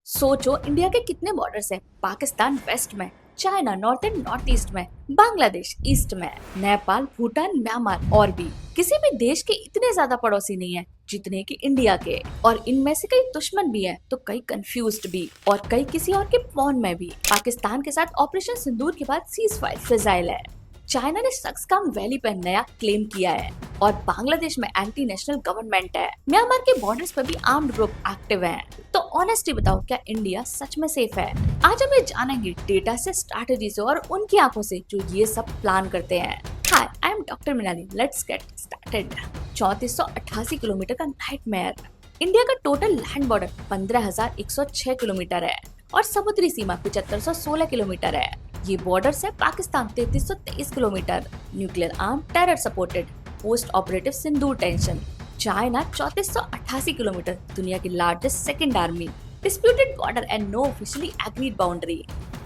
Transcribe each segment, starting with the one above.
सोचो इंडिया के कितने बॉर्डर्स हैं। पाकिस्तान वेस्ट में, China north and north east में, बांग्लादेश ईस्ट में, नेपाल, भूटान, म्यांमार और भी किसी भी देश के इतने ज्यादा पड़ोसी नहीं है जितने कि इंडिया के। और इनमें से कई दुश्मन भी हैं, तो कई कंफ्यूज्ड भी और कई किसी और के पॉन में भी। पाकिस्तान के साथ ऑपरेशन सिंदूर के बाद सीज फायर फ्रेजाइल है। चाइना ने सक्सकाम वैली पर नया क्लेम किया है और बांग्लादेश में एंटी नेशनल गवर्नमेंट है। म्यांमार के बॉर्डर्स पर भी आर्म्ड ग्रुप एक्टिव हैं। तो ऑनेस्टली बताओ, क्या इंडिया सच में सेफ है? आज हम ये जानेंगे डेटा से, स्ट्रैटेजी से और उनकी आंखों से जो ये सब प्लान करते हैं। Hi, I am doctor Minali. Let's get started. 3488 kilometre का नाइटमेयर। इंडिया का टोटल लैंड बॉर्डर 15,106 किलोमीटर है और समुद्री सीमा 7516 किलोमीटर है। ये बॉर्डर है Pakistan 3323 kilometre, nuclear arm, terror supported, post operative Sindoor tension. China 3488 kilometre, दुनिया की largest second army, disputed border and no officially agreed boundary.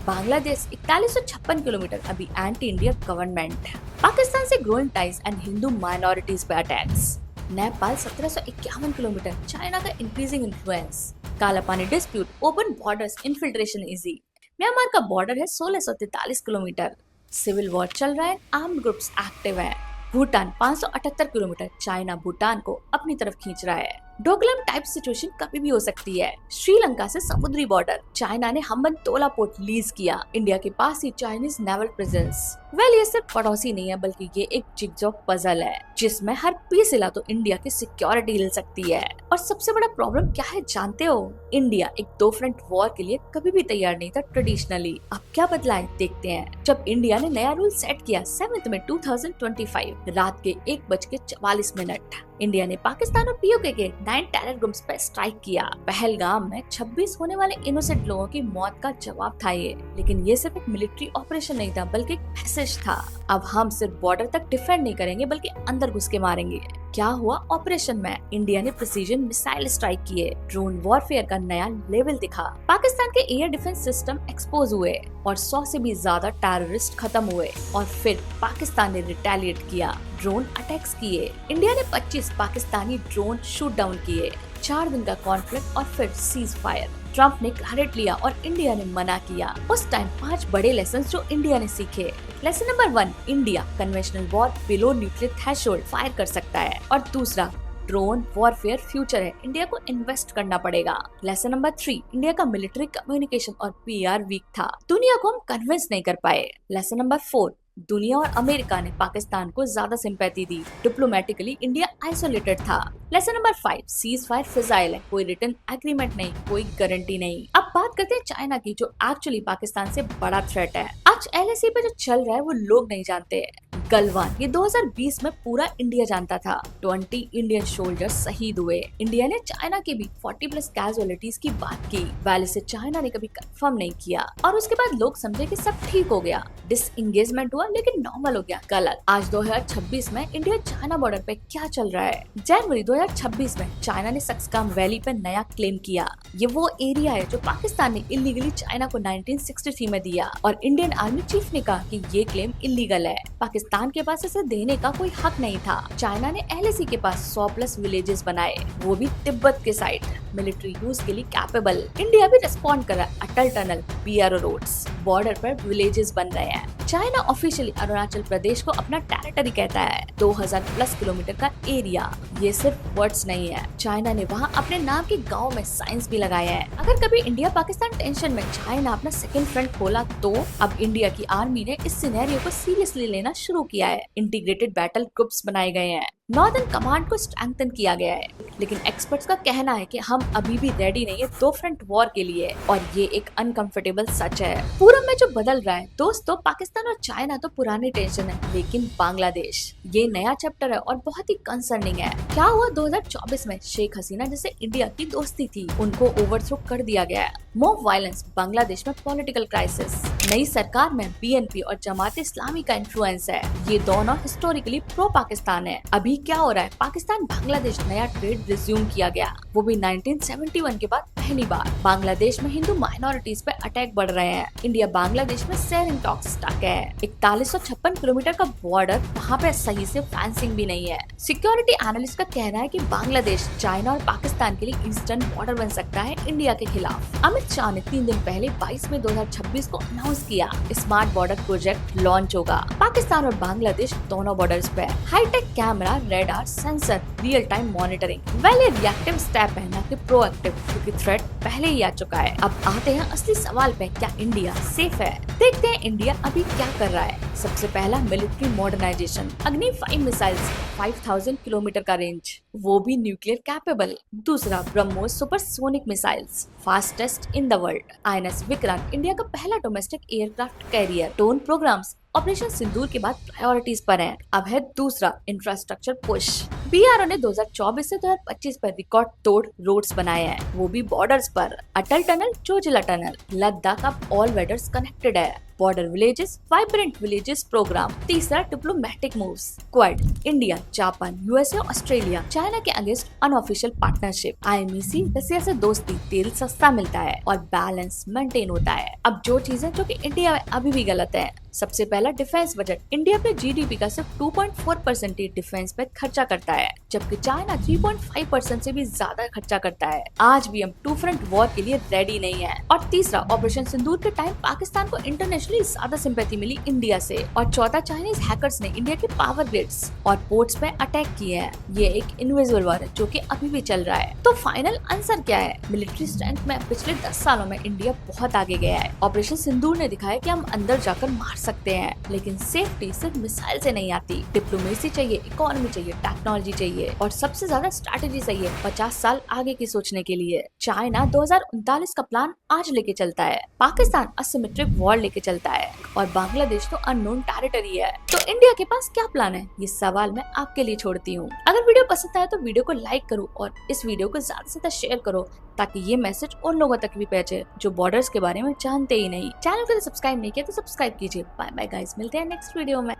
Bangladesh 4156 kilometre, अभी एंटी इंडिया गवर्नमेंट। पाकिस्तान से growing ties and Hindu minorities पे अटैक्स। नेपाल 1751 किलोमीटर, चाइना का increasing influence. Kala Pani dispute, open borders, infiltration easy. Myanmar का border है 1643 kilometre, civil war चल रहा है, armed groups active है। भूटान 578 किलोमीटर, चाइना भूटान को अपनी तरफ खींच रहा है। डोकलाम टाइप सिचुएशन कभी भी हो सकती है। श्रीलंका से समुद्री बॉर्डर, चाइना ने हम्बनतोला पोर्ट लीज किया, इंडिया के पास ही चाइनीज नेवल प्रेजेंस। वेल, ये सिर्फ पड़ोसी नहीं है, बल्कि ये एक जिगजॉग पजल है जिसमें हर पीस हिला तो इंडिया की सिक्योरिटी हिल सकती है। और सबसे बड़ा प्रॉब्लम क्या है जानते हो? इंडिया एक दो फ्रंट वॉर के लिए कभी भी तैयार नहीं था ट्रेडिशनली। अब क्या बदला है देखते हैं। जब इंडिया ने नया रूल सेट किया 7 मई 2025 रात के 1:44, इंडिया ने पाकिस्तान और पीओके के 9 टेरर ग्रुप्स पर स्ट्राइक किया। पहलगाम में 26 होने वाले इनोसेंट लोगों की मौत का जवाब था ये। लेकिन ये सिर्फ एक मिलिट्री ऑपरेशन नहीं था, बल्कि एक मैसेज था। अब हम सिर्फ बॉर्डर तक डिफेंड नहीं करेंगे, बल्कि अंदर घुस के मारेंगे। क्या हुआ ऑपरेशन में? इंडिया ने प्रिसीजन मिसाइल स्ट्राइक किए, ड्रोन वॉरफेयर का नया लेवल दिखा। पाकिस्तान के एयर डिफेंस सिस्टम एक्सपोज हुए और 100 से भी ज्यादा टेररिस्ट खत्म हुए। और फिर पाकिस्तान ने रिटेलिएट किया, ड्रोन अटैक्स किए। इंडिया ने 25 पाकिस्तानी ड्रोन शूट डाउन किए। 4 दिन का कॉन्फ्लिक्ट और फिर सीज फायर। ट्रंप ने क्रेडिट लिया और इंडिया ने मना किया। उस टाइम 5 बड़े लेसन जो इंडिया ने सीखे। Lesson number 1, India conventional war below nuclear threshold fire कर सकता है। और दूसरा, ड्रोन वॉरफेयर फ्यूचर है, इंडिया को इन्वेस्ट करना पड़ेगा। लेसन नंबर 3, इंडिया का मिलिट्री कम्युनिकेशन और पीआर वीक था, दुनिया को हम कन्विंस नहीं कर पाए। लेसन नंबर 4, दुनिया और अमेरिका ने पाकिस्तान को ज्यादा सिंपैथी दी, डिप्लोमेटिकली इंडिया आइसोलेटेड था। Lesson number 5, cease fire fragile है, कोई रिटर्न एग्रीमेंट नहीं, कोई गारंटी नहीं। अब बात करते हैं चाइना की, जो एक्चुअली पाकिस्तान से बड़ा थ्रेट है। आज एलएसी पे जो चल रहा है वो लोग नहीं जानते। गलवान, ये 2020 में पूरा इंडिया जानता था। 20 इंडियन सोल्जर्स शहीद हुए। इंडिया ने चाइना की भी 40+ कैजुअलिटीज की बात की। वैले से चाइना ने कभी कंफर्म नहीं किया और उसके बाद लोग समझे कि सब ठीक हो गया, डिसएंगेजमेंट हुआ, लेकिन नॉर्मल हो गया। गलत। आज 2026 में इंडिया चाइना बॉर्डर पे क्या चल रहा है? जनवरी 2026 में चाइना ने सक्सकाम वैली पे नया क्लेम किया। ये वो एरिया है जो पाकिस्तान ने इलीगली चाइना को 1963 में दिया और इंडियन आर्मी चीफ ने कहा कि ये क्लेम इलीगल है। पाकिस्तान के पास इसे देने का कोई हक नहीं था। चाइना ने एलएसी के पास 100+ विलेजेस बनाए, वो भी तिब्बत के साइड, मिलिट्री यूज के लिए कैपेबल। इंडिया भी रिस्पॉन्ड कर रहा है, अटल टनल, बीआरओ रोड्स, बॉर्डर पर विलेजेस बन रहे हैं। चाइना ऑफिशियली अरुणाचल प्रदेश को अपना टेरिटरी कहता है, 2000+ किलोमीटर का एरिया। ये सिर्फ वर्ड्स नहीं है, चाइना ने वहाँ अपने नाम के गाँव में साइंस भी लगाया है। अगर कभी इंडिया पाकिस्तान टेंशन में चाइना अपना सेकेंड फ्रंट खोला तो अब इंडिया की आर्मी ने इस सिनेरियो को सीरियसली लेना शुरू किया है। इंटीग्रेटेड बैटल ग्रुप्स बनाए गए हैं, नॉर्दर्न कमांड को स्ट्रेंथन किया गया है। लेकिन एक्सपर्ट्स का कहना है कि हम अभी भी रेडी नहीं है 2 फ्रंट वॉर के लिए, और ये एक अनकंफर्टेबल सच है। पूरब में जो बदल रहा है दोस्तों, पाकिस्तान और चाइना तो पुरानी टेंशन है, लेकिन बांग्लादेश ये नया चैप्टर है और बहुत ही कंसर्निंग है। क्या हुआ 2024 में? शेख हसीना जैसे इंडिया की दोस्ती थी, उनको ओवरथ्रो कर दिया गया। मोर वायलेंस, बांग्लादेश में पॉलिटिकल क्राइसिस, नई सरकार में बीएनपी और जमात इस्लामी का इन्फ्लुएंस है। ये दोनों हिस्टोरिकली प्रो पाकिस्तान है। अभी क्या हो रहा है? पाकिस्तान बांग्लादेश नया ट्रेड रिज्यूम किया गया, वो भी 1971 के बाद पहली बार। बांग्लादेश में हिंदू माइनॉरिटीज पे अटैक बढ़ रहे हैं। इंडिया बांग्लादेश में शेयरिंग टॉक्स स्टक है। 4156 किलोमीटर का बॉर्डर, वहाँ पे सही से फेंसिंग भी नहीं है। सिक्योरिटी एनालिस्ट का कहना है कि बांग्लादेश चाइना और पाकिस्तान के लिए ईस्टर्न बॉर्डर बन सकता है इंडिया के खिलाफ। अमित शाह ने 3 दिन पहले 22 मई 2026 को अनाउंस किया स्मार्ट बॉर्डर प्रोजेक्ट लॉन्च होगा। पाकिस्तान और बांग्लादेश दोनों बॉर्डर्स पे high tech camera, radar, sensor, real time monitoring. ये रिएक्टिव स्टेप है ना कि प्रोएक्टिव, क्योंकि थ्रेट पहले ही आ चुका है। अब आते हैं असली सवाल पे, क्या इंडिया सेफ है? देखते हैं इंडिया अभी क्या कर रहा है। सबसे पहला मिलिट्री मॉडर्नाइजेशन। अग्नि 5 मिसाइल्स, 5000 किलोमीटर का रेंज, वो भी न्यूक्लियर कैपेबल। दूसरा BrahMos supersonic missiles, fastest in the world. INS Vikrant India का पहला domestic aircraft carrier. Drone programmes operation Sindoor के बाद प्रायोरिटीज पर है। अब है दूसरा इंफ्रास्ट्रक्चर पुश। BRO ने 2024 से 2025 पर रिकॉर्ड तोड़ रोड्स बनाए हैं, वो भी बॉर्डर्स पर। अटल टनल, जोजिला टनल, लद्दाख अब ऑल वेदर्स कनेक्टेड है। Border villages, vibrant villages programme. तीसरा diplomatic moves. Quad, India, Japan, USA, Australia, China के against unofficial partnership. IMEC, Russia से दोस्ती, तेल सस्ता मिलता है और बैलेंस मेंटेन होता है। अब जो चीजें जो कि इंडिया में अभी भी गलत है। सबसे पहला डिफेंस बजट। इंडिया अपने GDP का सिर्फ 2.4% ही डिफेंस पे खर्चा करता है, जबकि चाइना 3.5% से भी ज्यादा खर्चा करता है। आज भी हम 2 फ्रंट वॉर के लिए रेडी नहीं है। और तीसरा, ऑपरेशन सिंदूर के टाइम पाकिस्तान को इंटरनेशनली ज्यादा सिंपैथी मिली इंडिया से। और चौथा, चाइनीज हैकर्स ने इंडिया के पावर ग्रिड्स और पोर्ट्स पे अटैक किए हैं। ये एक इनविजिबल वॉर है जो कि अभी भी चल रहा है। तो फाइनल आंसर क्या है? मिलिट्री स्ट्रेंथ में पिछले 10 सालों में इंडिया बहुत आगे गया है। ऑपरेशन सिंदूर ने दिखाया कि हम अंदर जाकर मार सकते हैं, लेकिन सेफ्टी सिर्फ मिसाइल से नहीं आती। डिप्लोमेसी चाहिए, इकोनॉमी चाहिए, टेक्नोलॉजी चाहिए और सबसे ज्यादा स्ट्रैटेजी चाहिए 50 साल आगे की सोचने के लिए। चाइना 2039 का प्लान आज लेके चलता है, पाकिस्तान असिमेट्रिक वॉर लेके चलता है और बांग्लादेश तो अननोन टेरिटरी है। तो इंडिया के पास क्या प्लान है, ये सवाल मैं आपके लिए छोड़ती हूँ। अगर वीडियो पसंद आया तो वीडियो को लाइक करो और इस वीडियो को ज्यादा से ज्यादा शेयर करो, ताकि ये मैसेज उन लोगों तक भी पहुंचे जो बॉर्डर्स के बारे में जानते ही नहीं। चैनल को सब्सक्राइब नहीं किया तो सब्सक्राइब कीजिए। बाय बाय गाइस, मिलते हैं नेक्स्ट वीडियो में।